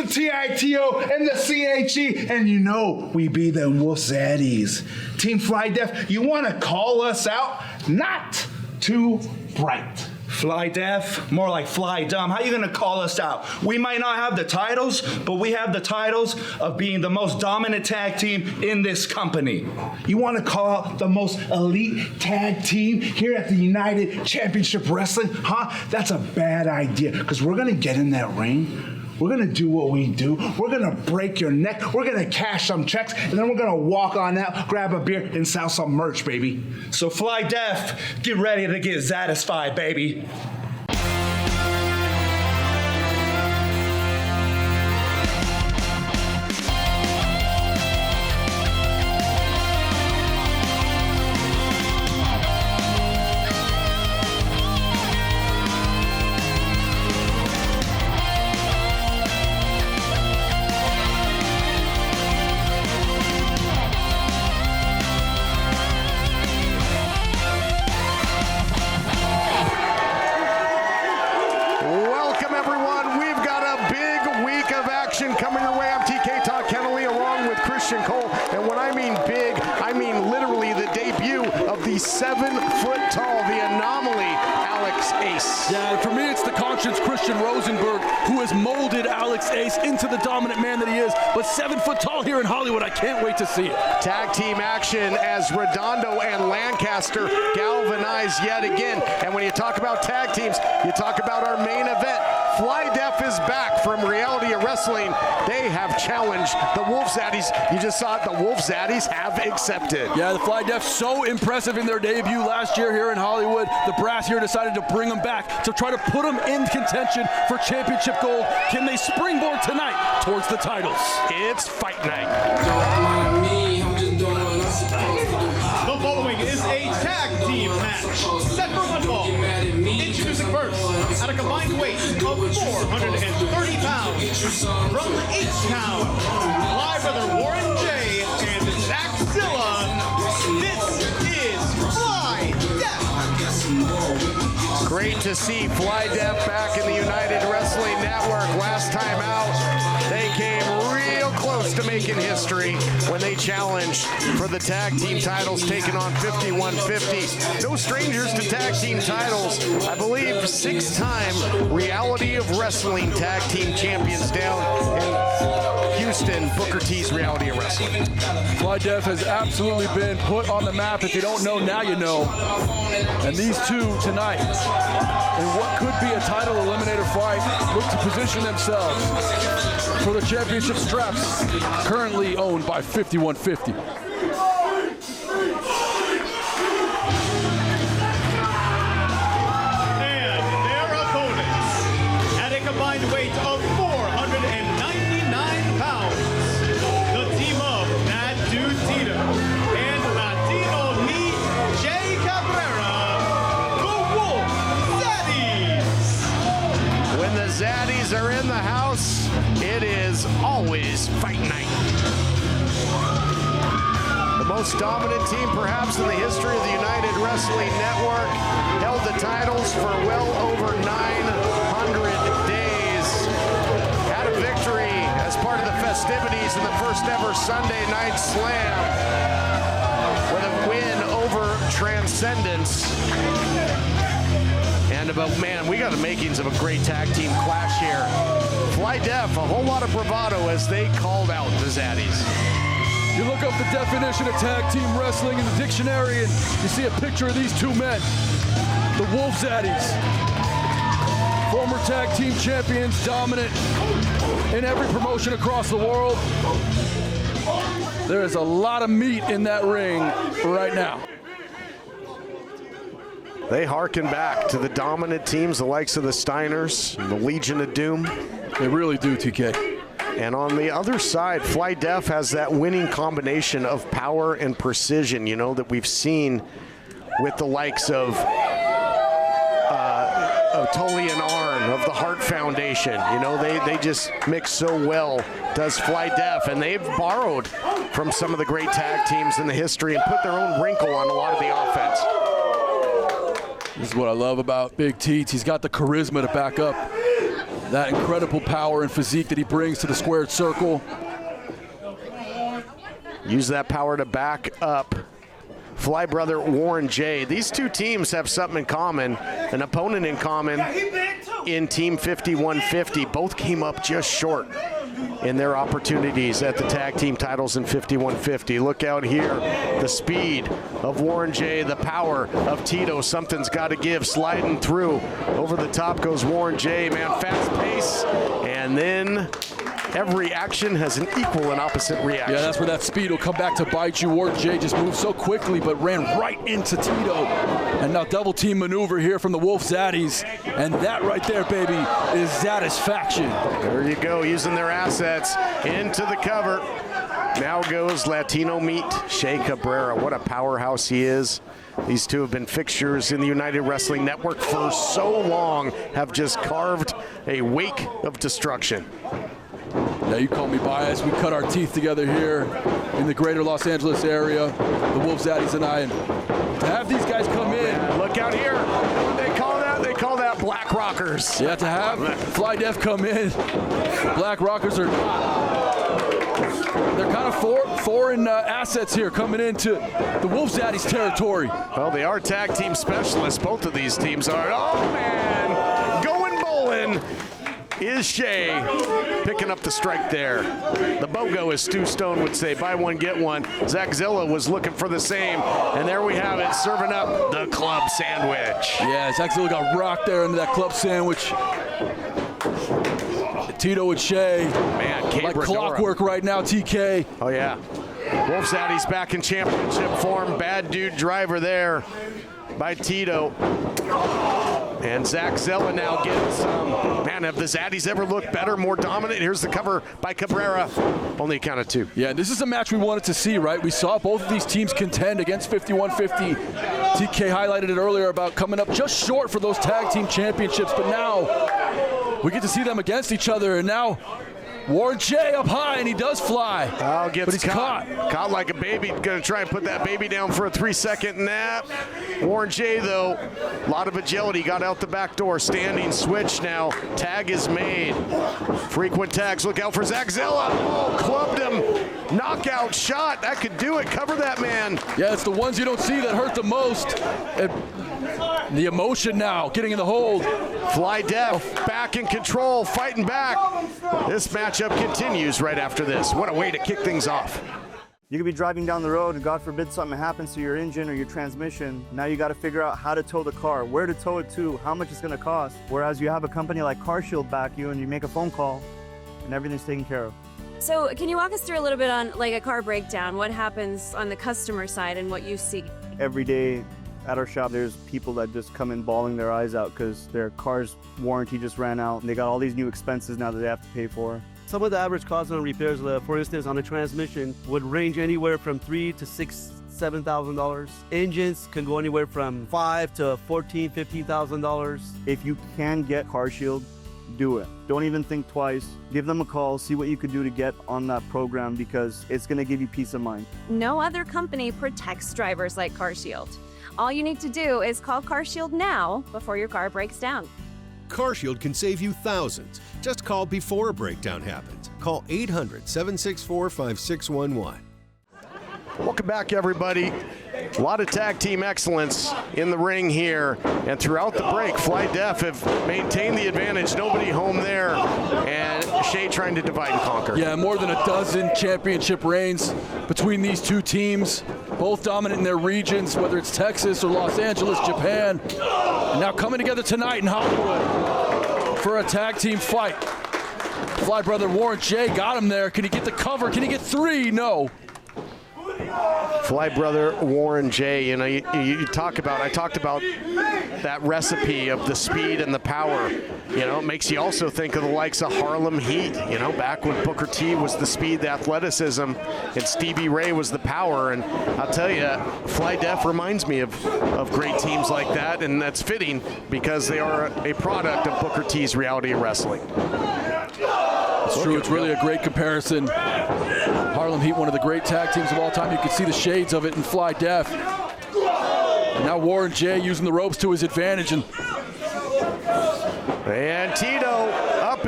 the TITO and the CHE, and you know we be them Wolf Zaddies. Team Fly Def, you want to call us out? Not too bright. Fly Def? More like Fly Dumb. How you gonna call us out? We might not have the titles, but we have the titles of being the most dominant tag team in this company. You want to call out the most elite tag team here at the United Championship Wrestling? Huh? That's a bad idea, because we're gonna get in that ring. We're gonna do what we do. We're gonna break your neck. We're gonna cash some checks, and then we're gonna walk on out, grab a beer, and sell some merch, baby. So Fly Def, get ready to get satisfied, baby. Coming your way, I'm TK Todd Kennelly along with Christian Cole. And when I mean big, I mean literally the debut of the 7-foot-tall, the anomaly, Alex Ace. Yeah, for me, it's the conscious Christian Rosenberg who has molded Alex Ace into the dominant man that he is. But 7 foot tall here in Hollywood, I can't wait to see it. Tag team action as Roondo and Lancaster galvanize yet again. And when you talk about tag teams, you talk about our main event. Fly Def is back from Reality of Wrestling. They have challenged the Wolf Zaddies. You just saw it, the Wolf Zaddies have accepted. Yeah, the Fly Def so impressive in their debut last year here in Hollywood. The brass here decided to bring them back to try to put them in contention for championship gold. Can they springboard tonight towards the titles? It's fight night. The following is a tag team match set for one fall. Introducing first, at a combined weight of 430 pounds, from H-Town, live brother Warren J. and Zach Zilla, this is Fly Def. Great to see Fly Def back in the United Wrestling Network. Last time out, they came real close to making history when they challenged for the tag team titles, taking on 5150. No strangers to tag team titles. I believe 6-time Reality of Wrestling tag team champions down in Houston, Booker T's Reality of Wrestling. Fly Def has absolutely been put on the map. If you don't know, now you know. And these two tonight, in what could be a title eliminator fight, look to position themselves for the championship straps, currently owned by 5150. And their opponents, at a combined weight of 499 pounds, the team of Mad Dude Tito and Latino Meat Jay Cabrera, the Wolf Zaddies. When the Zaddies are in the house, it is always fight night. The most dominant team perhaps in the history of the United Wrestling Network held the titles for well over 900 days. Had a victory as part of the festivities in the first ever Sunday Night Slam with a win over Transcendence. But man, we got the makings of a great tag team clash here. Fly Def, a whole lot of bravado as they called out the Zaddies. You look up the definition of tag team wrestling in the dictionary and you see a picture of these two men, the Wolf Zaddies. Former tag team champions, dominant in every promotion across the world. There is a lot of meat in that ring right now. They hearken back to the dominant teams, the likes of the Steiners, the Legion of Doom. They really do, TK. And on the other side, Fly Def has that winning combination of power and precision, you know, that we've seen with the likes of Tully and Arn of the Hart Foundation. You know, they just mix so well, does Fly Def, and they've borrowed from some of the great tag teams in the history and put their own wrinkle on a lot of the offense. This is what I love about Big Teats. He's got the charisma to back up That incredible power and physique that he brings to the squared circle. Use that power to back up Fly brother Warren J. These two teams have something in common, an opponent in common in Team 5150. Both came up just short in their opportunities at the tag team titles in 5150. Look out here, the speed of Warren J, the power of Tito. Something's got to give. Sliding through. Over the top goes Warren J, man, fast pace. And then every action has an equal and opposite reaction. Yeah, that's where that speed will come back to bite you. Warren J just moved so quickly, but ran right into Tito. And now double team maneuver here from the Wolf Zaddies. And that right there, baby, is satisfaction. There you go, using their assets into the cover. Now goes Latino Meat, Shea Cabrera. What a powerhouse he is. These two have been fixtures in the United Wrestling Network for so long, have just carved a wake of destruction. Yeah, you call me biased. We cut our teeth together here in the greater Los Angeles area, the Wolf Zaddies and I. And to have these guys come in. Yeah, look out here. What do they call that? They call that Black Rockers. Yeah, to have Fly Def come in. Black Rockers are, they're kind of foreign assets here coming into the Wolf Zaddies territory. Well, they are tag team specialists. Both of these teams are. Oh, man. Going bowling is Shea, picking up the strike there. The BOGO, as Stu Stone would say, buy one, get one. Zach Zilla was looking for the same, and there we have it, serving up the club sandwich. Yeah, Zach Zilla got rocked there into that club sandwich. Tito and Shea, man, like clockwork right now, TK. Oh, yeah. Wolf Zaddies back in championship form. Bad dude driver there by Tito. And Zach Zella now gets, man, have the Zaddies ever looked better, more dominant? Here's the cover by Cabrera. Only a count of two. Yeah, this is a match we wanted to see, right? We saw both of these teams contend against 5150. TK highlighted it earlier about coming up just short for those tag team championships, but now we get to see them against each other, and now Warren J up high, and he does fly. Oh, gets but he's caught. Caught like a baby. Going to try and put that baby down for a 3-second nap. Warren J, though, a lot of agility. Got out the back door. Standing switch now. Tag is made. Frequent tags. Look out for Zach Zilla. Oh, clubbed him. Knockout shot. That could do it. Cover that man. Yeah, it's the ones you don't see that hurt the most. The emotion now, getting in the hold. Fly Def back in control, fighting back. This matchup continues right after this. What a way to kick things off. You could be driving down the road and God forbid something happens to your engine or your transmission. Now you got to figure out how to tow the car, where to tow it to, how much it's going to cost. Whereas you have a company like CarShield back you and you make a phone call and everything's taken care of. So can you walk us through a little bit on like a car breakdown? What happens on the customer side and what you see? Every day at our shop, there's people that just come in bawling their eyes out because their car's warranty just ran out and they got all these new expenses now that they have to pay for. Some of the average costs on repairs, for instance, on the transmission would range anywhere from $3,000 to $7,000. Engines can go anywhere from $5,000 to $14,000, $15,000. If you can get CarShield, do it. Don't even think twice. Give them a call, see what you could do to get on that program because it's going to give you peace of mind. No other company protects drivers like CarShield. All you need to do is call CarShield now before your car breaks down. CarShield can save you thousands. Just call before a breakdown happens. Call 800-764-5611. Welcome back, everybody. A lot of tag team excellence in the ring here. And throughout the break, Fly Def have maintained the advantage. Nobody home there. And Shea trying to divide and conquer. Yeah, more than a dozen championship reigns between these two teams. Both dominant in their regions, whether it's Texas or Los Angeles, Japan. And now coming together tonight in Hollywood for a tag team fight. Fly brother Warren J got him there. Can he get the cover? Can he get three? No. Fly brother Warren J, you know, you talk about, I talked about that recipe of the speed and the power. You know, it makes you also think of the likes of Harlem Heat, you know, back when Booker T was the speed, the athleticism, and Stevie Ray was the power. And I'll tell you, Fly Def reminds me of great teams like that, and that's fitting because they are a product of Booker T's reality of wrestling. It's true, it's really a great comparison. Harlem Heat, one of the great tag teams of all time. You can see the shades of it in Fly Def. And now Warren J using the ropes to his advantage. And Tito up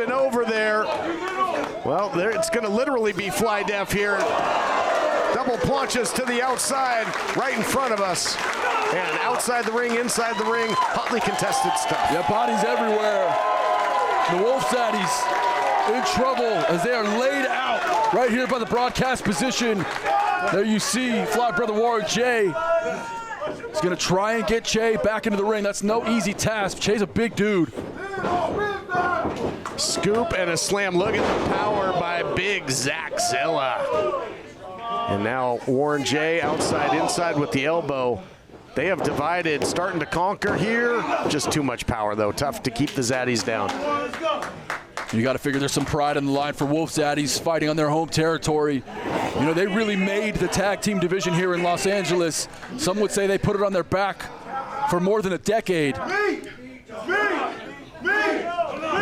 Well, there it's going to literally be fly deaf here. Double planches to the outside, right in front of us. And outside the ring, inside the ring, hotly contested stuff. Yeah, bodies everywhere. The Wolf Zaddies in trouble as they are laid out right here by the broadcast position. There you see Fly Brother Warrior Jay. He's gonna try and get Che back into the ring. That's no easy task. Che's a big dude. Scoop and a slam. Look at the power by big Zach Zilla. And now Warren Jay outside, inside with the elbow. They have divided, starting to conquer here. Just too much power, though. Tough to keep the Zaddies down. You got to figure there's some pride on the line for Wolf Zaddies fighting on their home territory. You know, they really made the tag team division here in Los Angeles. Some would say they put it on their back for more than a decade. As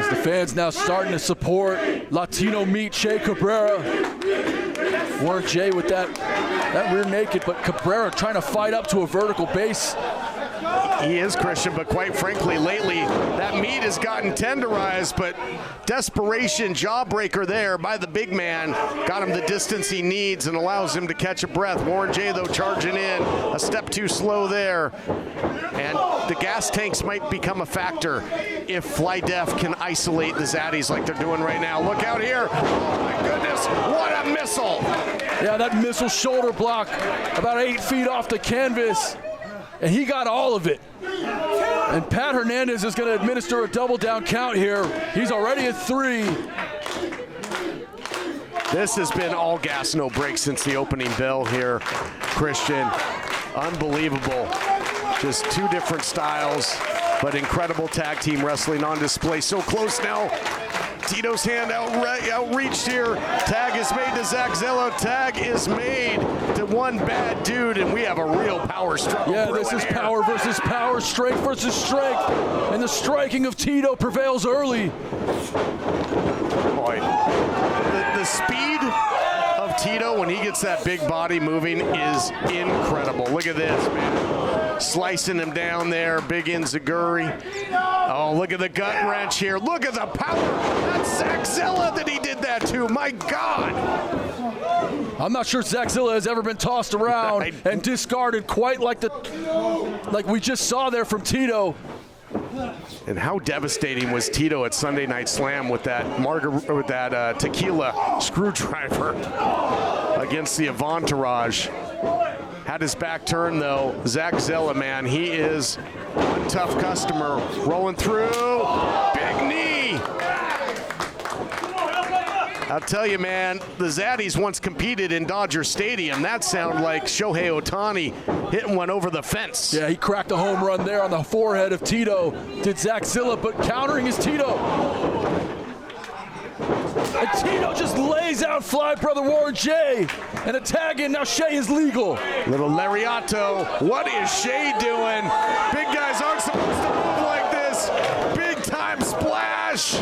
the fans now starting to support Latino meat Che Cabrera. Warren Jay with that rear naked, but Cabrera trying to fight up to a vertical base. He is, Christian, but quite frankly, lately, that meat has gotten tenderized, but desperation jawbreaker there by the big man. Got him the distance he needs and allows him to catch a breath. Warren Jay, though, charging in. A step too slow there. And the gas tanks might become a factor if Fly Def can isolate the Zaddies like they're doing right now. Look out here. Oh, my goodness. What a missile. Yeah, that missile shoulder block about 8 feet off the canvas. And he got all of it. And Pat Hernandez is going to administer a double down count here. He's already at 3. This has been all gas, no brakes since the opening bell here, Christian. Unbelievable. Just two different styles, but incredible tag team wrestling on display. So close now. Tito's hand outreached here. Tag is made to Zach Zilla. Tag is made to one bad dude, and we have a real power struggle. Yeah, this is power versus power, strength versus strength, and the striking of Tito prevails early. Boy, the speed of Tito when he gets that big body moving is incredible. Look at this, man. Slicing him down there, big Enziguri. Oh, look at the gut wrench here. Look at the power. That's Zach Zilla that he did that to. My God. I'm not sure Zach Zilla has ever been tossed around and discarded quite like we just saw there from Tito. And how devastating was Tito at Sunday Night Slam with that tequila screwdriver against the Avantourage. Had his back turned, though. Zach Zilla, man, he is one tough customer. Rolling through. Big knee. I'll tell you, man, the Zaddies once competed in Dodger Stadium. That sounded like Shohei Ohtani hitting one over the fence. Yeah, he cracked a home run there on the forehead of Tito. Did Zach Zilla, but countering is Tito. And Tito just lays out Fly Brother Warren Jay. And a tag in, now Shea is legal. Little Lariato. What is Shea doing? Big guys aren't supposed to move like this. Big time splash.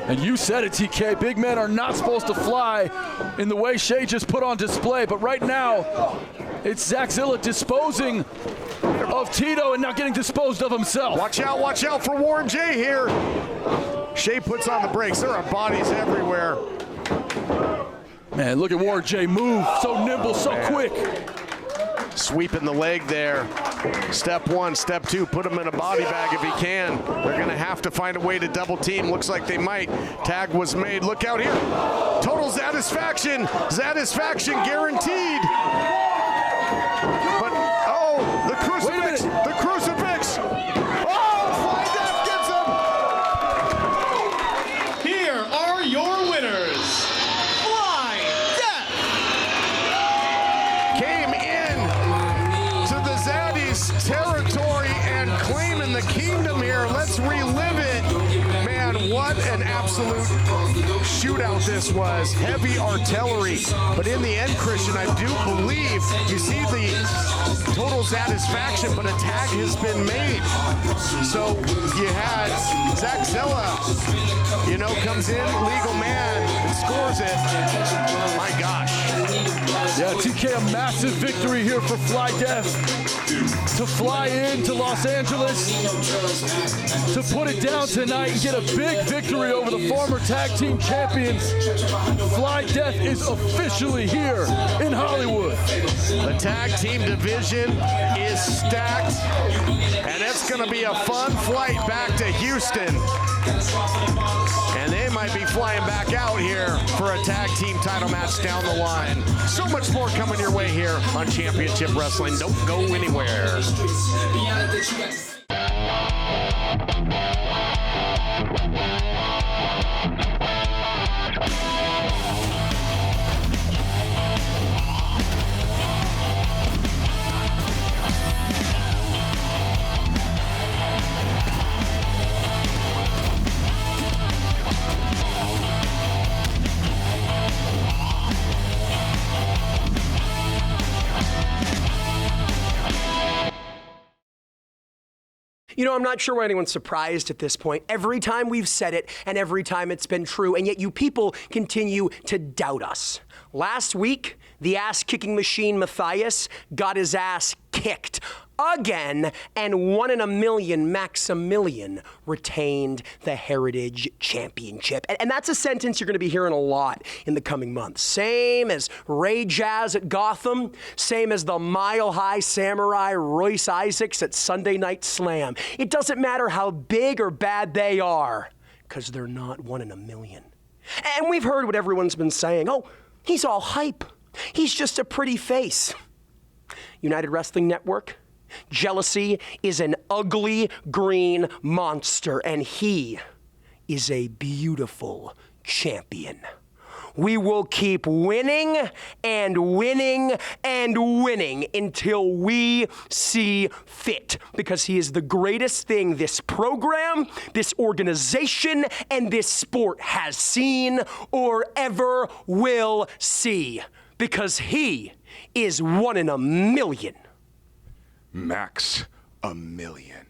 And you said it, TK. Big men are not supposed to fly in the way Shea just put on display. But right now, it's Zach Zilla disposing of Tito and not getting disposed of himself. Watch out for Warren Jay here. Shea puts on the brakes. There are bodies everywhere. Man, look at Warren Jay move. So nimble, so quick. Sweeping the leg there. Step one, step two, put him in a body bag if he can. They're going to have to find a way to double team. Looks like they might. Tag was made. Look out here. Total satisfaction. Satisfaction guaranteed. But, oh, the crucifix. The crucifix. Oh, Fly Def gets him. Here are your winners. Fly Def Came in to the Zaddies territory and claiming the kingdom here. Let's relive it. Man, what an absolute shootout this was. Heavy artillery. But in the end, Christian, I do believe you see the total satisfaction, but a tag has been made. So you had Zach Zilla, comes in, legal man, and scores it. My gosh. Yeah, TK, a massive victory here for Fly Death to fly into Los Angeles, to put it down tonight and get a big victory over the former tag team champions. Fly Death is officially here in Hollywood. The tag team division is stacked, and it's going to be a fun flight back to Houston. And they might be flying back out here for a tag team title match down the line. So much more coming your way here on Championship Wrestling. Don't go anywhere. You know, I'm not sure why anyone's surprised at this point. Every time we've said it and every time it's been true, and yet you people continue to doubt us. Last week, the ass-kicking machine Matthias got his ass kicked again, and 1 in a million Maximillion retained the Heritage Championship. And that's a sentence you're going to be hearing a lot in the coming months. Same as Ray Jazz at Gotham, same as the mile-high samurai Royce Isaacs at Sunday Night Slam. It doesn't matter how big or bad they are, because they're not 1 in a million. And we've heard what everyone's been saying. Oh, he's all hype. He's just a pretty face. United Wrestling Network, jealousy is an ugly green monster, and he is a beautiful champion. We will keep winning and winning and winning until we see fit, because he is the greatest thing this program, this organization, and this sport has seen or ever will see, because he is 1 in a million. Maximillion.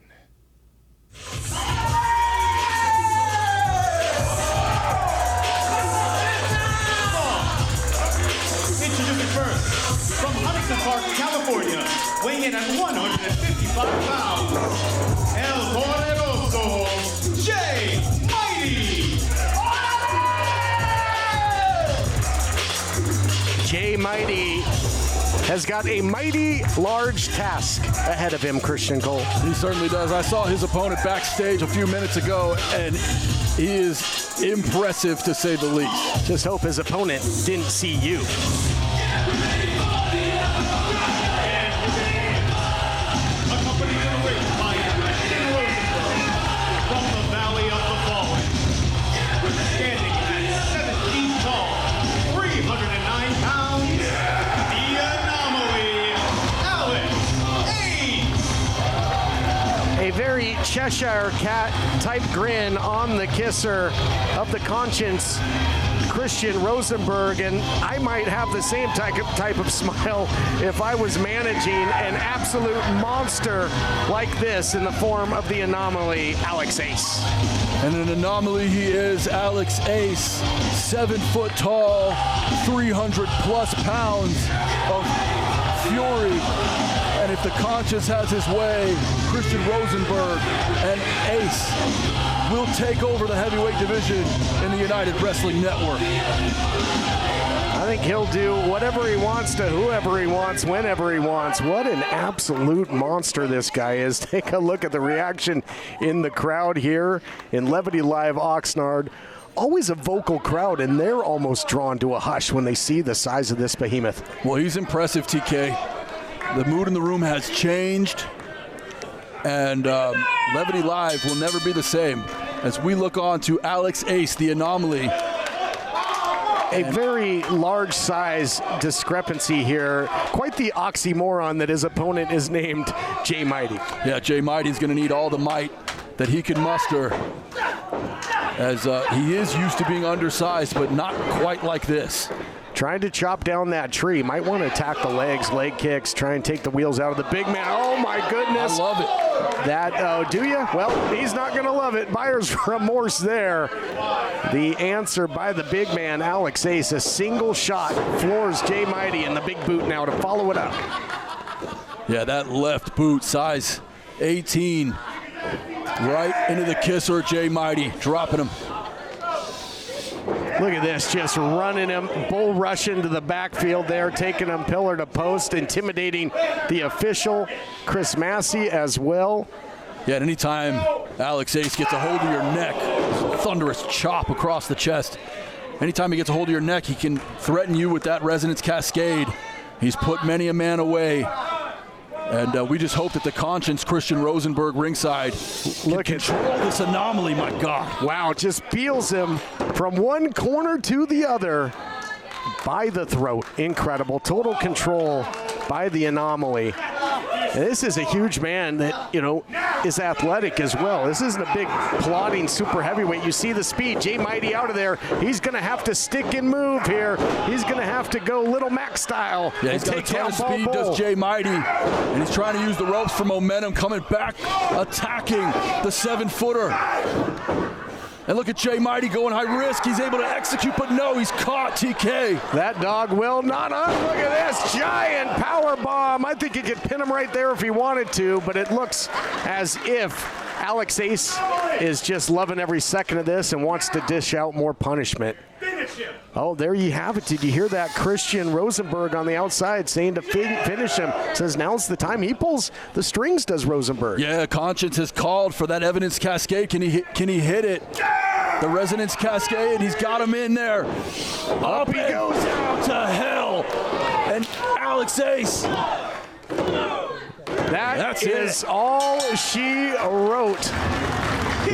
Introducing first, from Huntington Park, California, weighing in at 155 pounds, El Poderoso, Jay Mighty! Jay Mighty has got a mighty large task ahead of him, Christian Cole. He certainly does. I saw his opponent backstage a few minutes ago, and he is impressive to say the least. Just hope his opponent didn't see you. Accompanied in the ring by Christian Rosenberg from the Valley of the Fallen. Standing at 7 feet tall, 309 pounds, the anomaly, Alex Ace. A very Cheshire Cat type grin on the kisser of the conscience, Christian Rosenberg, and I might have the same type of smile if I was managing an absolute monster like this in the form of the anomaly, Alex Ace. And an anomaly he is, Alex Ace, 7 foot tall, 300 plus pounds of fury. And if the conscience has his way, Christian Rosenberg and Ace will take over the heavyweight division in the United Wrestling Network. I think he'll do whatever he wants to whoever he wants, whenever he wants. What an absolute monster this guy is. Take a look at the reaction in the crowd here in Levity Live Oxnard. Always a vocal crowd, and they're almost drawn to a hush when they see the size of this behemoth. Well, he's impressive, TK. The mood in the room has changed, and Levity Live will never be the same as we look on to Alex Ace, the anomaly. A very large size discrepancy here. Quite the oxymoron that his opponent is named Jay Mighty. Yeah, Jay Mighty's going to need all the might that he can muster, as he is used to being undersized, but not quite like this. Trying to chop down that tree. Might want to attack the legs, leg kicks, try and take the wheels out of the big man. Oh my goodness. I love it. Do you? Well, he's not going to love it. Buyer's remorse there. The answer by the big man, Alex Ace, a single shot floors Jay Mighty in the big boot now to follow it up. Yeah, that left boot, size 18, right into the kisser, Jay Mighty, dropping him. Look at this, just running him, bull rush into the backfield there, taking him pillar to post, intimidating the official, Chris Massey as well. Yeah, at any time Alex Ace gets a hold of your neck, thunderous chop across the chest. Anytime he gets a hold of your neck, he can threaten you with that resonance cascade. He's put many a man away. And we just hope that the conscience, Christian Rosenberg, ringside, can control this anomaly, my God. Wow, just feels him from one corner to the other by the throat. Incredible. Total control by the anomaly. And this is a huge man that, is athletic as well. This isn't a big, plodding super heavyweight. You see the speed. Jay Mighty out of there. He's going to have to stick and move here. He's going to have to go Little Mac style. Yeah, he's got a ton of speed, does Jay Mighty. And he's trying to use the ropes for momentum, coming back, attacking the 7-footer. And look at Jay Mighty going high risk. He's able to execute, but no, he's caught, TK. That dog will not up. Look at this giant power bomb. I think he could pin him right there if he wanted to, but it looks as if Alex Ace is just loving every second of this and wants to dish out more punishment. Oh, there you have it. Did you hear that? Christian Rosenberg on the outside saying to finish him. Says now's the time. He pulls the strings, does Rosenberg. Yeah, conscience has called for that evidence cascade. Can he hit it? The resonance cascade, he's got him in there. Up he goes down to hell. And Alex Ace. That is all she wrote.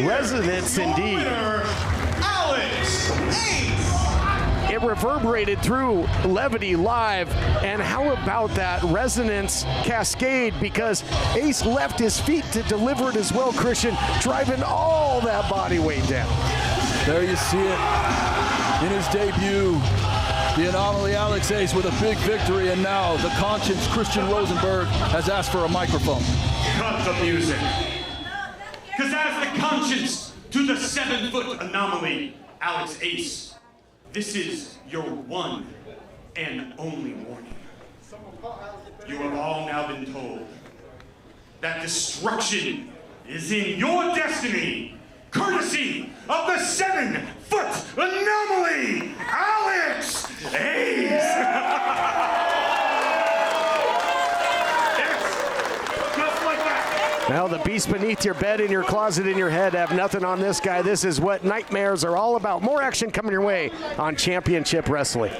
Resonance indeed. Alex Ace. It reverberated through Levity Live, and how about that resonance cascade, because Ace left his feet to deliver it as well, Christian, driving all that body weight down. There you see it in his debut. The anomaly Alex Ace with a big victory, and now the conscience Christian Rosenberg has asked for a microphone. Cut the music. Because as the conscience to the 7-foot anomaly, Alex Ace, this is your one and only warning. You have all now been told that destruction is in your destiny, courtesy of the 7-foot anomaly, Alex Ace! Now the beast beneath your bed, in your closet, in your head have nothing on this guy. This is what nightmares are all about. More action coming your way on Championship Wrestling.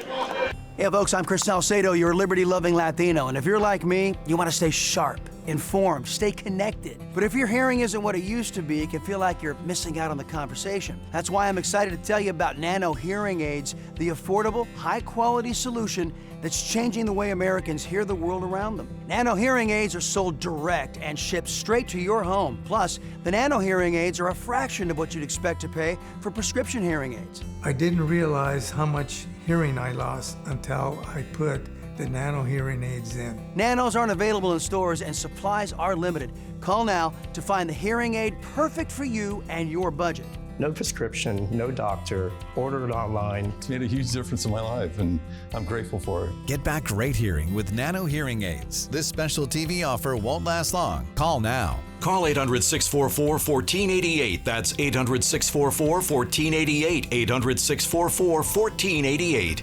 Hey folks, I'm Chris Salcedo, your liberty-loving Latino, and if you're like me, you want to stay sharp, informed, stay connected. But if your hearing isn't what it used to be, it can feel like you're missing out on the conversation. That's why I'm excited to tell you about Nano Hearing Aids, the affordable, high-quality solution that's changing the way Americans hear the world around them. Nano Hearing Aids are sold direct and shipped straight to your home. Plus, the Nano Hearing Aids are a fraction of what you'd expect to pay for prescription hearing aids. I didn't realize how much hearing I lost until I put the Nano Hearing Aids in. Nanos aren't available in stores and supplies are limited. Call now to find the hearing aid perfect for you and your budget. No prescription, no doctor, ordered online. It's made a huge difference in my life, and I'm grateful for it. Get back great hearing with Nano Hearing Aids. This special TV offer won't last long. Call now. Call 800-644-1488. That's 800-644-1488. 800-644-1488.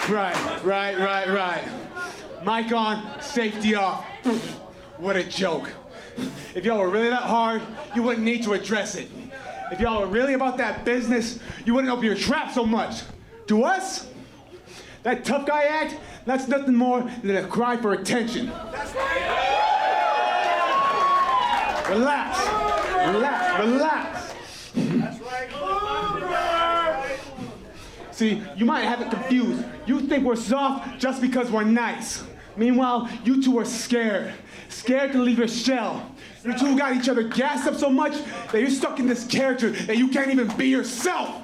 Right. Mic on, safety off. What a joke. If y'all were really that hard, you wouldn't need to address it. If y'all were really about that business, you wouldn't open your trap so much. To us, that tough guy act, that's nothing more than a cry for attention. Relax. That's right. See, you might have it confused. You think we're soft just because we're nice. Meanwhile, you two are scared to leave your shell. You two got each other gassed up so much that you're stuck in this character that you can't even be yourself.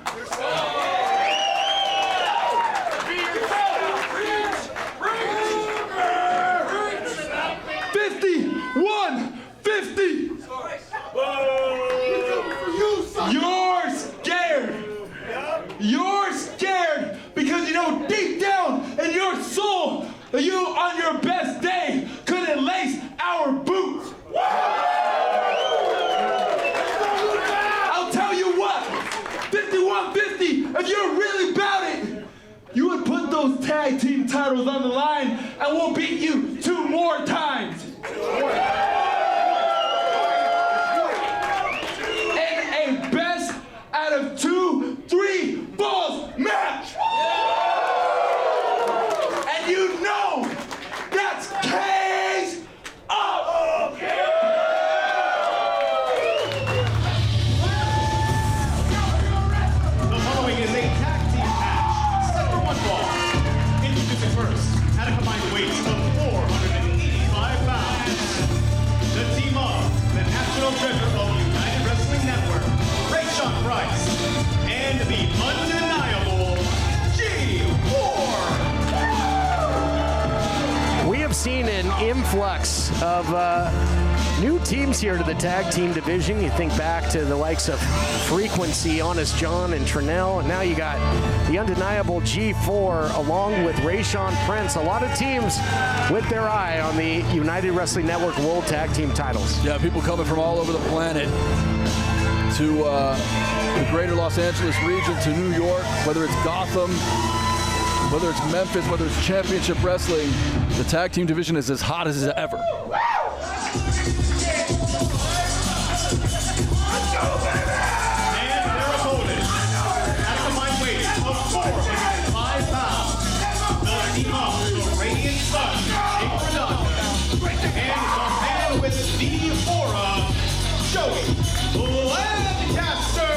50! if you're really about it, you would put those tag team titles on the line and we'll beat you 2 more times. In a best out of 2, 3 falls match. And you know that's case up. The following is a tag team match set for 1 fall. Introducing first, at a combined weight of 485 pounds, the team of the national treasure of United Wrestling Network, Rayshawn Price, and the undeniable G4. We have seen an influx of new teams here to the tag team division. You think back to the likes of Frequency, Honest John, and Trinell, and now you got the undeniable G4 along with Rayshawn Prince. A lot of teams with their eye on the United Wrestling Network World Tag Team titles. Yeah, people coming from all over the planet to the greater Los Angeles region, to New York, whether it's Gotham, whether it's Memphis, whether it's Championship Wrestling, the tag team division is as hot as ever. And their opponent, at a combined weight of 405 pounds, the team of the Radiant Sun, Jake Redondo, and the man with the aura, Joey Lancaster.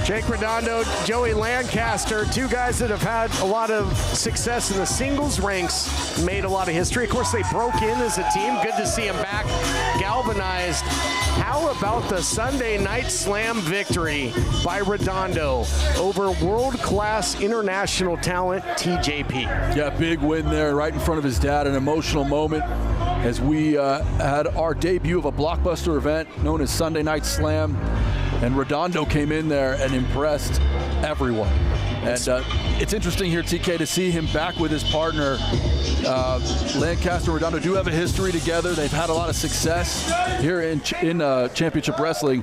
Jake Redondo, Joey Lancaster, 2 guys that have had a lot of success in the singles ranks, made a lot of history. Of course, they broke in as a team. Good to see them back, galvanized. How about the Sunday Night Slam victory by Redondo over world-class international talent TJP? Yeah, big win there right in front of his dad, an emotional moment as we had our debut of a blockbuster event known as Sunday Night Slam. And Redondo came in there and impressed everyone. And it's interesting here, TK, to see him back with his partner. Lancaster and Redondo do have a history together. They've had a lot of success here in Championship Wrestling.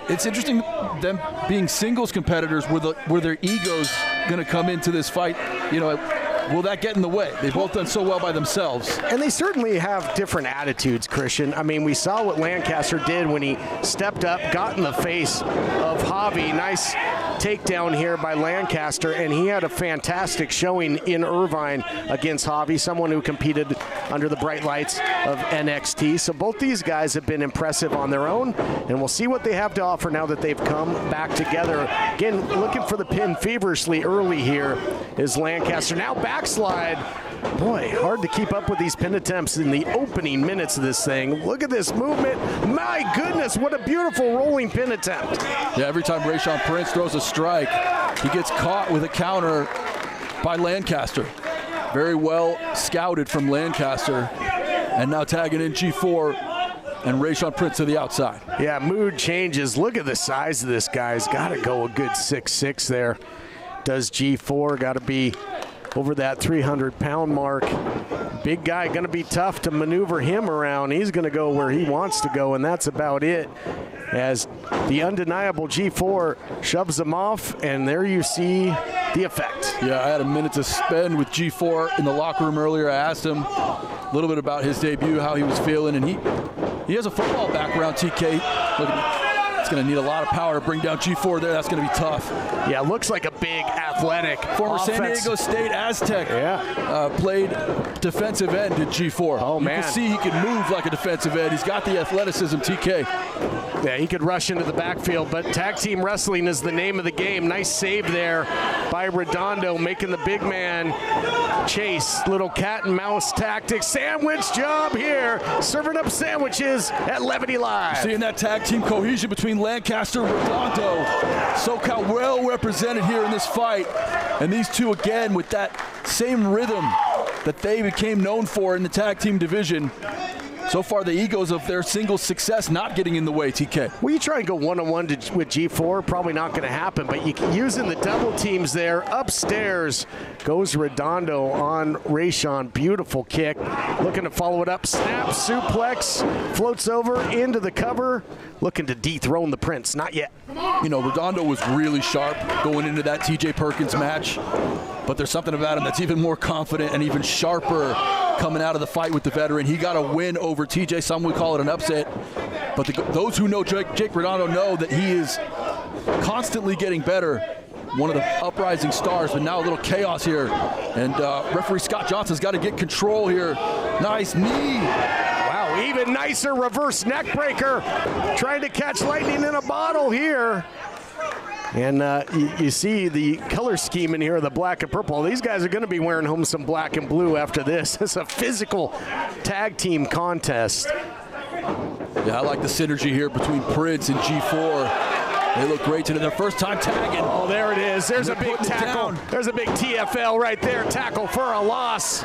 It's interesting them being singles competitors. Were their egos going to come into this fight? You know, will that get in the way? They've both done so well by themselves. And they certainly have different attitudes, Christian. I mean, we saw what Lancaster did when he stepped up, got in the face of Javi. Nice takedown here by Lancaster, and he had a fantastic showing in Irvine against Javi, someone who competed under the bright lights of NXT. So both these guys have been impressive on their own, and we'll see what they have to offer now that they've come back together. Again, looking for the pin feverishly early here is Lancaster. Now backslide. Boy, hard to keep up with these pin attempts in the opening minutes of this thing. Look at this movement. My goodness, what a beautiful rolling pin attempt. Yeah, every time Rayshawn Prince throws a strike, he gets caught with a counter by Lancaster. Very well scouted from Lancaster. And now tagging in G4 and Rayshawn Prince to the outside. Yeah, mood changes. Look at the size of this guy. He's got to go a good 6'6" there. Does G4, got to be over that 300-pound mark. Big guy, going to be tough to maneuver him around. He's going to go where he wants to go, and that's about it. As the undeniable G4 shoves him off, and there you see the effect. Yeah, I had a minute to spend with G4 in the locker room earlier. I asked him a little bit about his debut, how he was feeling, and he has a football background, TK. Look at me. It's going to need a lot of power to bring down G4 there. That's going to be tough. Yeah, looks like a big athletic former offense. San Diego State Aztec. Yeah. Played defensive end at G4. Oh, man. You can see he can move like a defensive end. He's got the athleticism, TK. Yeah, he could rush into the backfield, but tag team wrestling is the name of the game. Nice save there by Redondo, making the big man chase. Little cat and mouse tactics. Sandwich job here, serving up sandwiches at Levity Live. Seeing that tag team cohesion between Lancaster and Redondo. SoCal well represented here in this fight. And these two again with that same rhythm that they became known for in the tag team division. So far, the egos of their single success not getting in the way, TK. Well, you try and go one-on-one with G4, probably not going to happen, but using the double teams there. Upstairs goes Redondo on Rayshawn. Beautiful kick. Looking to follow it up. Snap, suplex, floats over into the cover. Looking to dethrone the Prince. Not yet. You know, Redondo was really sharp going into that TJ Perkins match, but there's something about him that's even more confident and even sharper coming out of the fight with the veteran. He got a win over TJ. Some would call it an upset, but those who know Jake Redondo know that he is constantly getting better. One of the uprising stars, but now a little chaos here. And referee Scott Johnson's got to get control here. Nice knee. Wow, even nicer reverse neck breaker. Trying to catch lightning in a bottle here. And you see the color scheme in here, the black and purple. These guys are going to be wearing home some black and blue after this. It's a physical tag team contest. Yeah, I like the synergy here between Prince and G4. They look great today. Their first time tagging. Oh, there it is. There's a big tackle. There's a big TFL right there. Tackle for a loss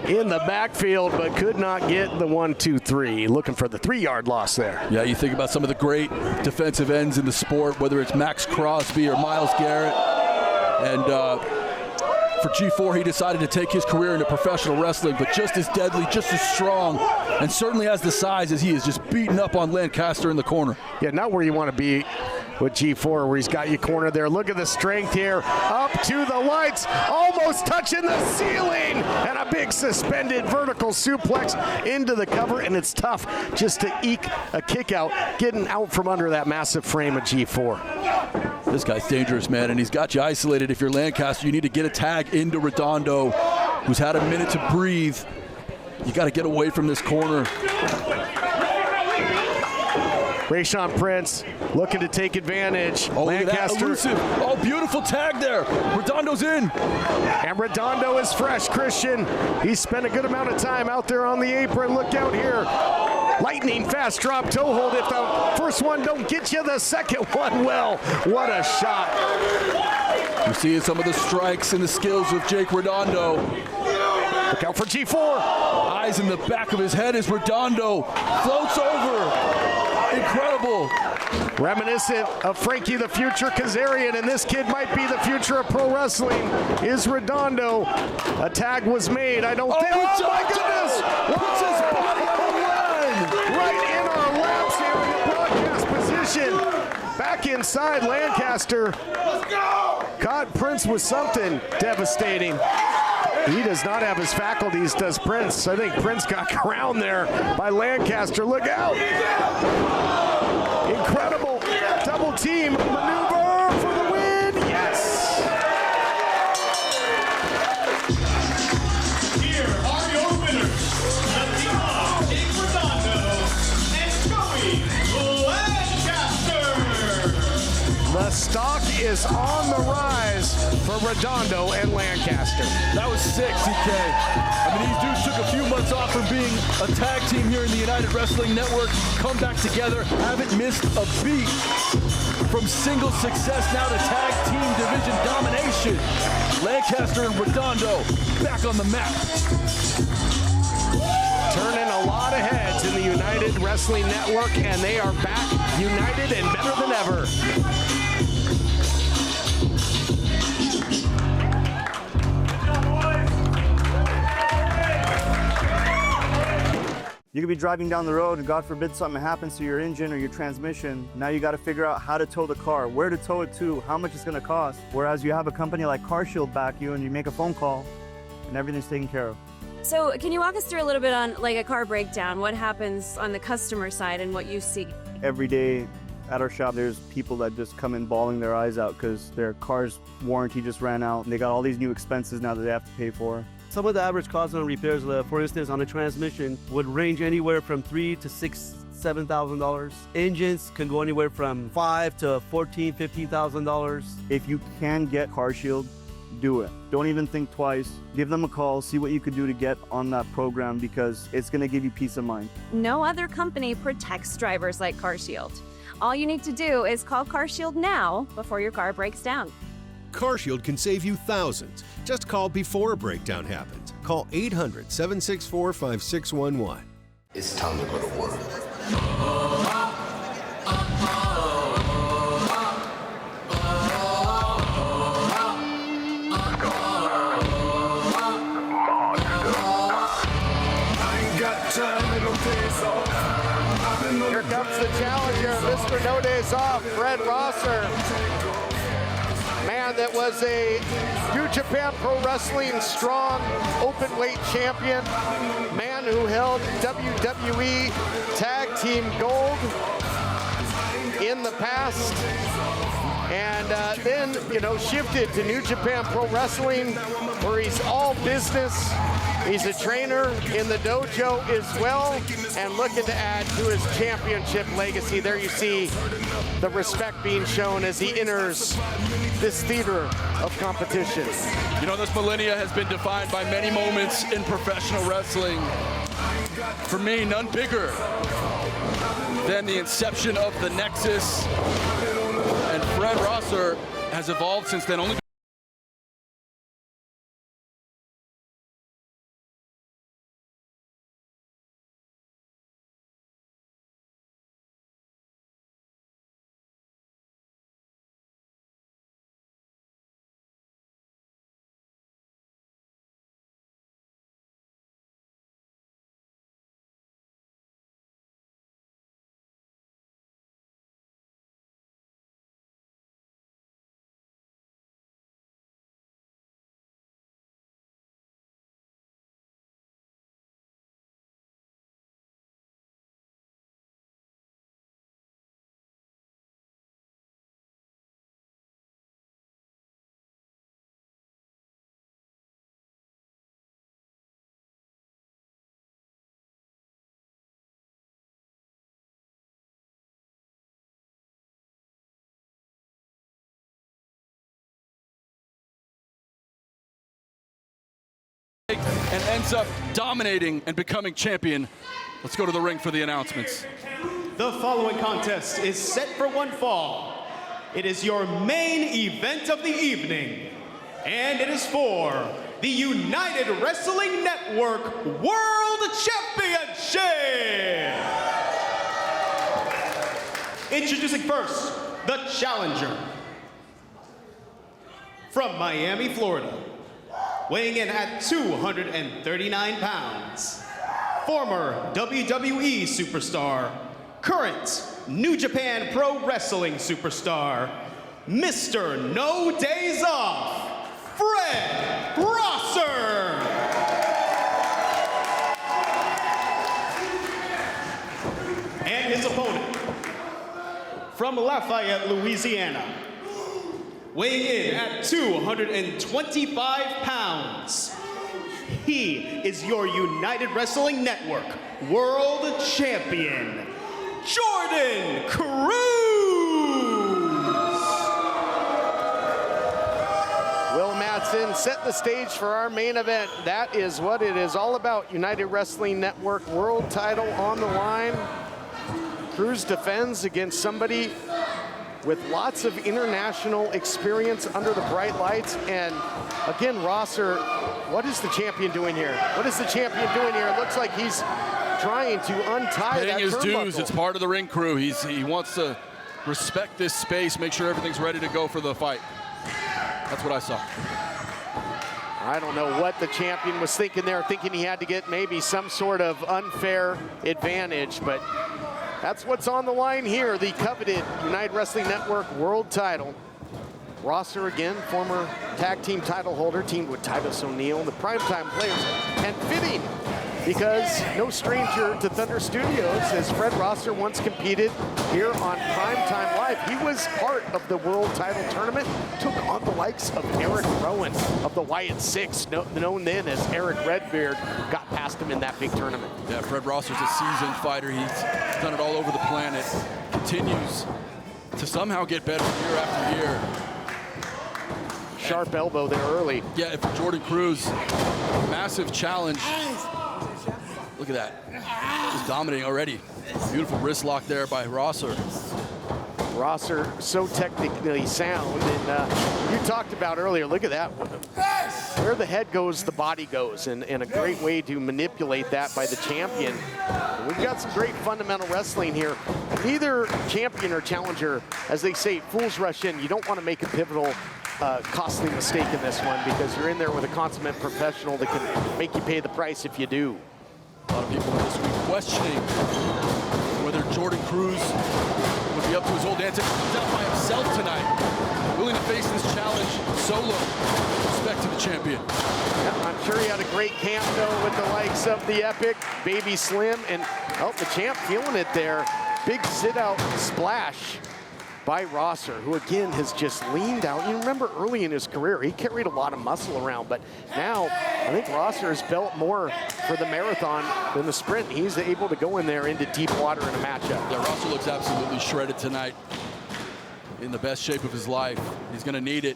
in the backfield, but could not get the 1-2-3. Looking for the 3-yard loss there. Yeah, you think about some of the great defensive ends in the sport, whether it's Max Crosby or Myles Garrett. And for G4, he decided to take his career into professional wrestling, but just as deadly, just as strong, and certainly has the size as he is just beating up on Lancaster in the corner. Yeah, not where you want to be with G4, where he's got you cornered there. Look at the strength here. Up to the lights, almost touching the ceiling, and a big suspended vertical suplex into the cover, and it's tough just to eke a kick out, getting out from under that massive frame of G4. This guy's dangerous, man, and he's got you isolated. If you're Lancaster, you need to get a tag into Redondo, who's had a minute to breathe. You got to get away from this corner. Rayshawn Prince looking to take advantage. Oh, Lancaster. Elusive. Oh, beautiful tag there. Redondo's in. And Redondo is fresh, Christian. He spent a good amount of time out there on the apron. Look out here. Lightning fast drop toe hold. If the first one don't get you, the second one will. What a shot. You're seeing some of the strikes and the skills of Jake Redondo. Look out for G4. Eyes in the back of his head as Redondo floats over. Incredible. Reminiscent of Frankie the Future Kazarian, and this kid might be the future of pro wrestling, is Redondo. A tag was made. I don't think. Oh my goodness! Puts his body on the line. Right in our laps here in the broadcast position. Back inside Lancaster. Let's go! Caught Prince with something devastating. He does not have his faculties, does Prince. I think Prince got crowned there by Lancaster. Look out! Incredible double team maneuver for the win. Yes! Here are your winners, the team of Jake Redondo and Joey Lancaster. The stock is on the rise for Redondo and Lancaster. That was sick, TK. I mean, these dudes took a few months off from being a tag team here in the United Wrestling Network, come back together, haven't missed a beat. From single success now to tag team division domination. Lancaster and Redondo back on the map. Turning a lot of heads in the United Wrestling Network, and they are back united and better than ever. You could be driving down the road and God forbid something happens to your engine or your transmission. Now you got to figure out how to tow the car, where to tow it to, how much it's going to cost. Whereas you have a company like CarShield back you and you make a phone call and everything's taken care of. So can you walk us through a little bit on like a car breakdown? What happens on the customer side and what you see? Every day at our shop, there's people that just come in bawling their eyes out because their car's warranty just ran out and they got all these new expenses now that they have to pay for. Some of the average costs on repairs, for instance, on a transmission would range anywhere from $3,000 to $6,000, $7,000. Engines can go anywhere from $5,000 to $14,000, $15,000. If you can get CarShield, do it. Don't even think twice. Give them a call, see what you could do to get on that program because it's going to give you peace of mind. No other company protects drivers like CarShield. All you need to do is call CarShield now before your car breaks down. CarShield can save you thousands. Just call before a breakdown happens. Call 800-764-5611. It's time to go to work. Here comes the challenger, Mr. No Days Off, Fred Rosser. Man that was a New Japan Pro Wrestling strong open weight champion. Man who held WWE Tag Team Gold in the past. And then, shifted to New Japan Pro Wrestling, where he's all business. He's a trainer in the dojo as well, and looking to add to his championship legacy. There you see the respect being shown as he enters this theater of competition. This millennia has been defined by many moments in professional wrestling. For me, none bigger than the inception of the Nexus. And Fred Rosser has evolved since then. Only and ends up dominating and becoming champion. Let's go to the ring for the announcements. The following contest is set for one fall. It is your main event of the evening, and it is for the United Wrestling Network World Championship. Introducing first, the challenger. From Miami, Florida, weighing in at 239 pounds, former WWE superstar, current New Japan Pro Wrestling superstar, Mr. No Days Off, Fred Rosser. And his opponent, from Lafayette, Louisiana, weighing in at 225 pounds, he is your United Wrestling Network World Champion, Jordan Cruz. Will Madsen set the stage for our main event. That is what it is all about. United Wrestling Network World title on the line. Cruz defends against somebody with lots of international experience under the bright lights. And again, Rosser, what is the champion doing here? What is the champion doing here? It looks like he's trying to untie that paying his turnbuckle. dues. It's part of the ring crew. He wants to respect this space, make sure everything's ready to go for the fight. That's what I saw. I don't know what the champion was thinking there, thinking he had to get maybe some sort of unfair advantage, but that's what's on the line here, the coveted United Wrestling Network World title. Rosser again, former tag team title holder, teamed with Titus O'Neil, the Primetime Players, and fitting because no stranger to Thunder Studios, as Fred Rosser once competed here on Primetime Live. He was part of the world title tournament, took on the likes of Eric Rowan of the Wyatt Six, known then as Eric Redbeard, got past him in that big tournament. Yeah, Fred Rosser's a seasoned fighter. He's done it all over the planet, continues to somehow get better year after year. Sharp elbow there early. Yeah, for Jordan Cruz, massive challenge. Look at that. He's dominating already. Beautiful wrist lock there by Rosser. Rosser so technically sound, and you talked about earlier, look at that. where the head goes, the body goes, and a great way to manipulate that by the champion. And we've got some great fundamental wrestling here. Neither champion or challenger, as they say, fools rush in. You don't want to make a pivotal, costly mistake in this one because you're in there with a consummate professional that can make you pay the price if you do. A lot of people this week questioning whether Jordan Cruz would be up to his old antics. He's out by himself tonight, willing to face this challenge solo. Respect to the champion. Yeah, I'm sure he had a great camp, though, with the likes of the Epic, Baby Slim, and, oh, the champ feeling it there. Big sit-out splash by Rosser, who again has just leaned out. You remember early in his career, he carried a lot of muscle around, but now I think Rosser has built more for the marathon than the sprint. He's able to go in there into deep water in a matchup. Yeah, Rosser looks absolutely shredded tonight. In the best shape of his life. He's gonna need it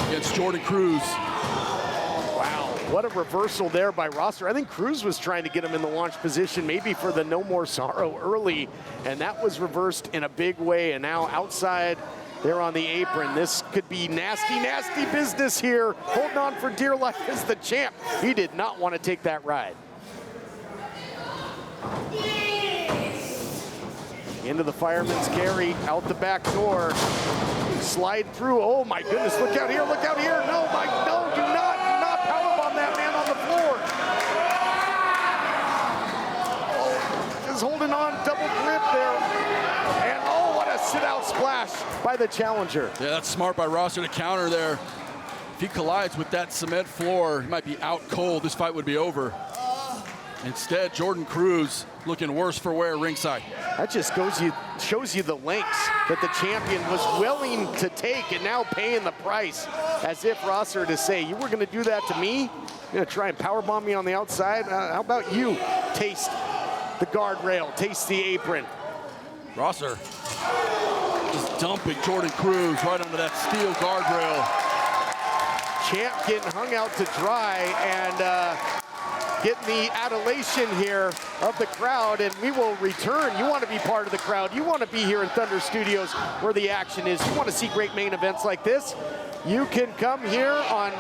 against Jordan Cruz. Wow, what a reversal there by Rosser. I think Cruz was trying to get him in the launch position, maybe for the No More Sorrow early, and that was reversed in a big way. And now outside there on the apron, this could be nasty, nasty business here. Holding on for dear life is the champ. He did not want to take that ride. Into the fireman's carry, out the back door. Slide through, oh my goodness, look out here, look out here. No, no, do not powerbomb that man on the floor. Oh, just holding on, double grip there. And oh, what a sit-out splash by the challenger. Yeah, that's smart by Rosser to counter there. If he collides with that cement floor, he might be out cold. This fight would be over. Instead, Jordan Cruz looking worse for wear ringside. That just shows you the lengths that the champion was willing to take and now paying the price, as if Rosser to say, you were gonna do that to me? You're gonna try and powerbomb me on the outside? How about you taste the guardrail, taste the apron? Rosser just dumping Jordan Cruz right under that steel guardrail. Champ getting hung out to dry and getting the adulation here of the crowd, and we will return. You want to be part of the crowd. You want to be here in Thunder Studios where the action is. You want to see great main events like this. You can come here on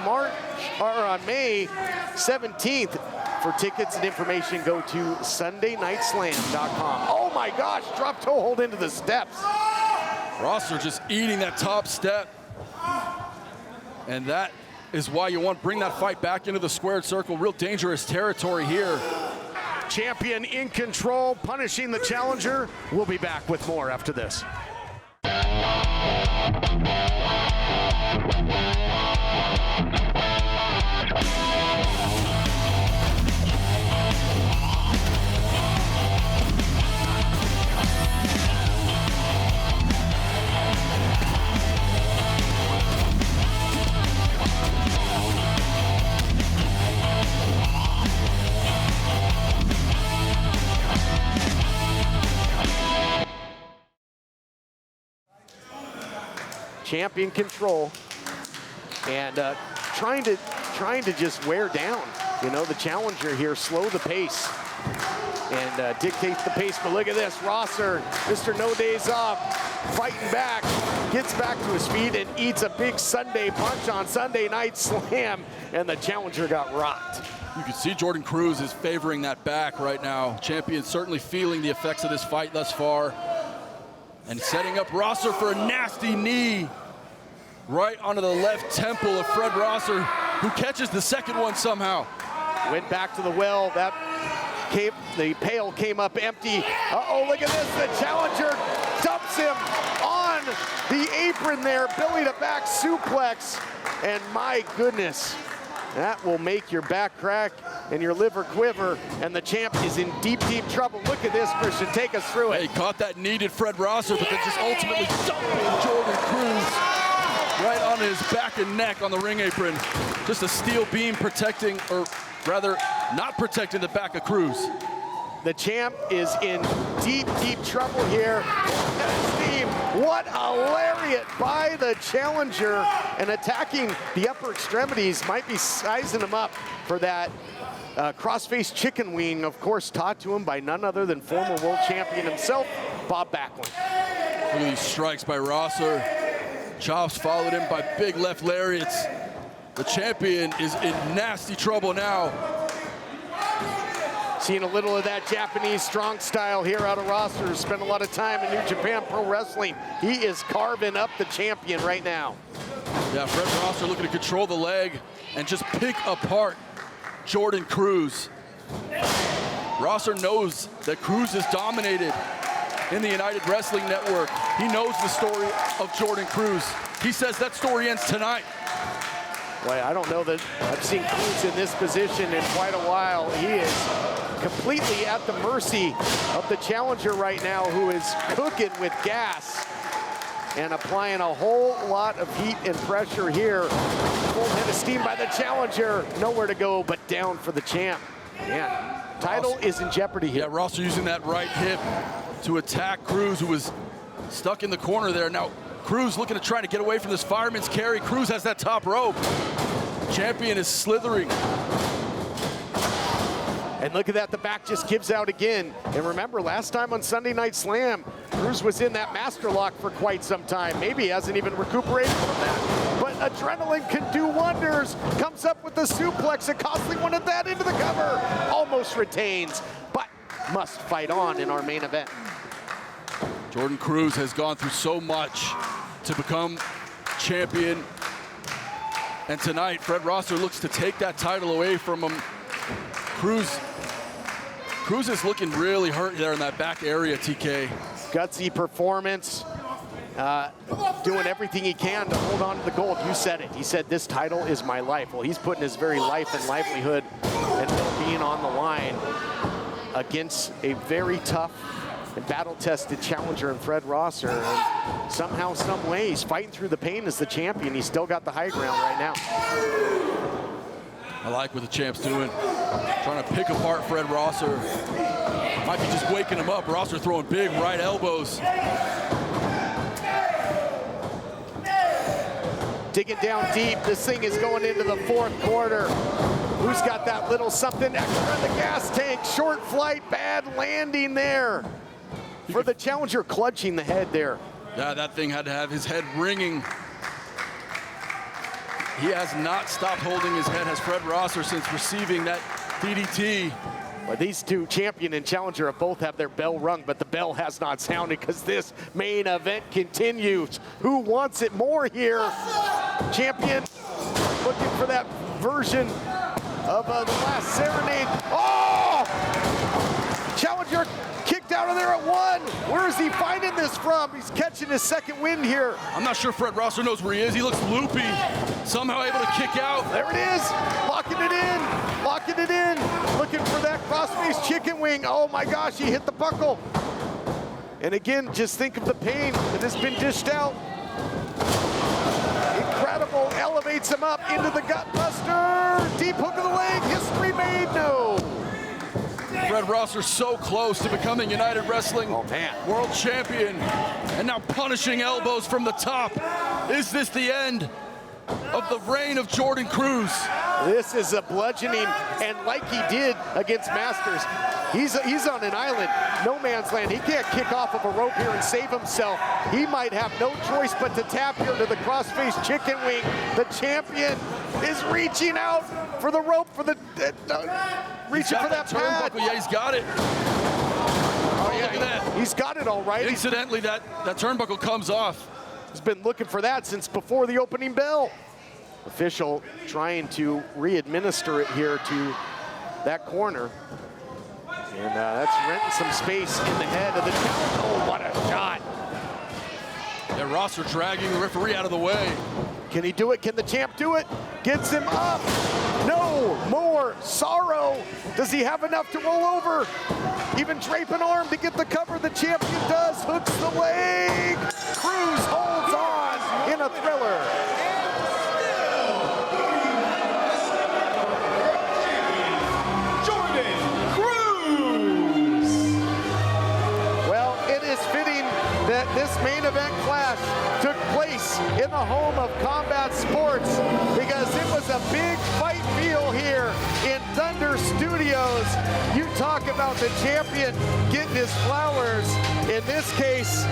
May 17th. For tickets and information, go to sundaynightslam.com. Oh my gosh, drop toe hold into the steps. Rosser just eating that top step. And that is why you want to bring that fight back into the squared circle. Real dangerous territory here. Champion in control, punishing the challenger. We'll be back with more after this. Champion control and trying to just wear down, you know, the challenger here, slow the pace and dictate the pace. But look at this, Rosser, Mr. No Days Off, fighting back, gets back to his feet and eats a big Sunday punch on Sunday Night Slam, and the challenger got rocked. You can see Jordan Cruz is favoring that back right now. Champion certainly feeling the effects of this fight thus far. And setting up Rosser for a nasty knee right onto the left temple of Fred Rosser, who catches the second one somehow. Went back to the well. The pail came up empty. Uh-oh, look at this. The challenger dumps him on the apron there. Belly to back suplex. And my goodness, that will make your back crack and your liver quiver, and the champ is in deep, deep trouble. Look at this, Christian, take us through it. He caught that needed Fred Rosser, but then just ultimately dumping Jordan Cruz right on his back and neck on the ring apron. Just a steel beam protecting, or rather, not protecting the back of Cruz. The champ is in deep, deep trouble here. What a lariat by the challenger, and attacking the upper extremities, might be sizing him up for that crossface chicken wing, of course, taught to him by none other than former world champion himself, Bob Backlund. Look at these strikes by Rosser. Chops followed him by big left lariats. The champion is in nasty trouble now. Seeing a little of that Japanese strong style here out of Rosser. Spent a lot of time in New Japan Pro Wrestling. He is carving up the champion right now. Yeah, Fred Rosser looking to control the leg and just pick apart Jordan Cruz. Rosser knows that Cruz is dominated in the United Wrestling Network. He knows the story of Jordan Cruz. He says that story ends tonight. Boy, I don't know that I've seen Cruz in this position in quite a while. He is completely at the mercy of the challenger right now, who is cooking with gas and applying a whole lot of heat and pressure here. Full head of steam by the challenger. Nowhere to go but down for the champ. Man, title is in jeopardy here. Yeah, Rosser using that right hip to attack Cruz, who was stuck in the corner there. Now, Cruz looking to try to get away from this fireman's carry. Cruz has that top rope. Champion is slithering. And look at that, the back just gives out again. And remember, last time on Sunday Night Slam, Cruz was in that master lock for quite some time. Maybe he hasn't even recuperated from that. But adrenaline can do wonders. Comes up with the suplex, a costly one at that into the cover. Almost retains, but must fight on in our main event. Jordan Cruz has gone through so much to become champion. And tonight, Fred Rosser looks to take that title away from him. Cruz is looking really hurt there in that back area, TK. Gutsy performance, doing everything he can to hold on to the gold. You said it. He said, this title is my life. Well, he's putting his very life and livelihood and well-being on the line against a very tough and battle-tested challenger in Fred Rosser. And somehow, some way, he's fighting through the pain as the champion. He's still got the high ground right now. I like what the champ's doing. Trying to pick apart Fred Rosser. Might be just waking him up. Rosser throwing big right elbows. Digging down deep. This thing is going into the fourth quarter. Who's got that little something extra in the gas tank? Short flight, bad landing there. For the challenger, clutching the head there. Yeah, that thing had to have his head ringing. He has not stopped holding his head, has Fred Rosser, since receiving that DDT. Well, these two, champion and challenger, both have their bell rung, but the bell has not sounded because this main event continues. Who wants it more here? Champion looking for that version of the last serenade. Oh! Challenger kicked out of there at one. Where is he finding this from? He's catching his second wind here. I'm not sure Fred Rosser knows where he is. He looks loopy. Somehow able to kick out. There it is. Locking it in. Locking it in. Looking for that crossface chicken wing. Oh my gosh, he hit the buckle. And again, just think of the pain that has been dished out. Incredible. Elevates him up into the gut buster. Deep hook of the leg. History made. No. Fred Rosser so close to becoming United Wrestling World Champion, and now punishing elbows from the top. Is this the end of the reign of Jordan Cruz? This is a bludgeoning, and like he did against Masters, he's on an island, no man's land. He can't kick off of a rope here and save himself. He might have no choice but to tap here to the crossface chicken wing. The champion is reaching out for the rope, for the reaching for that pad. Yeah, he's got it. Oh yeah, look at that. He's got it all right. Incidentally, that turnbuckle comes off. He's been looking for that since before the opening bell. Official trying to re-administer it here to that corner. And that's renting some space in the head of the challenger. Oh, what a shot. Yeah, Rosser dragging the referee out of the way. Can he do it? Can the champ do it? Gets him up. No more sorrow. Does he have enough to roll over? Even drape an arm to get the cover. The champion does. Hooks the leg. Cruz holds on in a thriller. That this main event clash took place in the home of Combat Sports because it was a big fight feel here in Thunder Studios. You talk about the champion getting his flowers. In this case,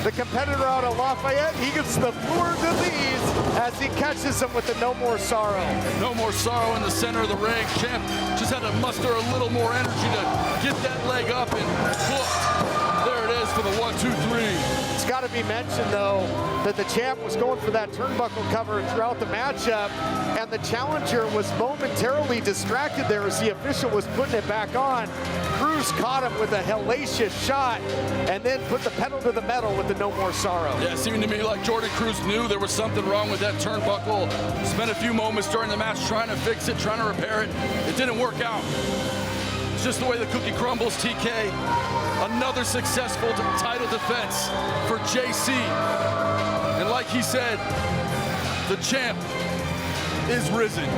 the competitor out of Lafayette. He gets the floor disease as he catches him with the No More Sorrow. No More Sorrow in the center of the ring. Champ just had to muster a little more energy to get that leg up and hooked. There it is for the 1, 2, 3. It's got to be mentioned, though, that the champ was going for that turnbuckle cover throughout the matchup, and the challenger was momentarily distracted there as the official was putting it back on. Cruz caught him with a hellacious shot and then put the pedal to the metal with the No More Sorrow. Yeah, it seemed to me like Jordan Cruz knew there was something wrong with that turnbuckle. Spent a few moments during the match trying to fix it, trying to repair it. It didn't work out. It's just the way the cookie crumbles, TK. Another successful title defense for JC. And like he said, the champ is risen.